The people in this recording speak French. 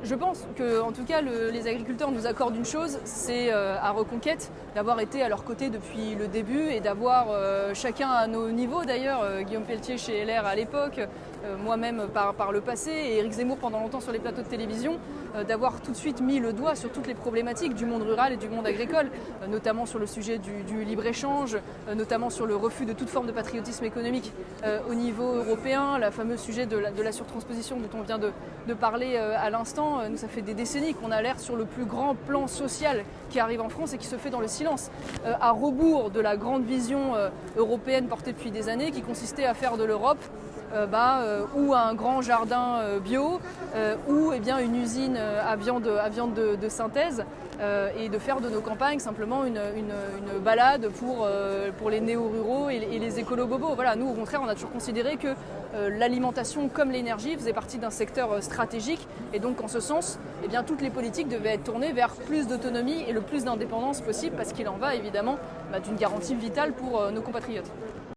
Je pense que, en tout cas, les agriculteurs nous accordent une chose, c'est à Reconquête d'avoir été à leur côté depuis le début et d'avoir, chacun à nos niveaux d'ailleurs, Guillaume Pelletier chez LR à l'époque, moi-même par le passé et Éric Zemmour pendant longtemps sur les plateaux de télévision, d'avoir tout de suite mis le doigt sur toutes les problématiques du monde rural et du monde agricole, notamment sur le sujet du libre-échange, notamment sur le refus de toute forme de patriotisme économique au niveau européen, le fameux sujet de la surtransposition dont on vient de parler à l'instant. Nous, ça fait des décennies qu'on alerte sur le plus grand plan social qui arrive en France et qui se fait dans le silence, à rebours de la grande vision européenne portée depuis des années qui consistait à faire de l'Europe ou un grand jardin bio, ou une usine à viande de synthèse, et de faire de nos campagnes simplement une balade pour les néo-ruraux et les écolo-bobos. Voilà, nous, au contraire, on a toujours considéré que l'alimentation comme l'énergie faisait partie d'un secteur stratégique, et donc en ce sens, toutes les politiques devaient être tournées vers plus d'autonomie et le plus d'indépendance possible, parce qu'il en va évidemment d'une garantie vitale pour nos compatriotes.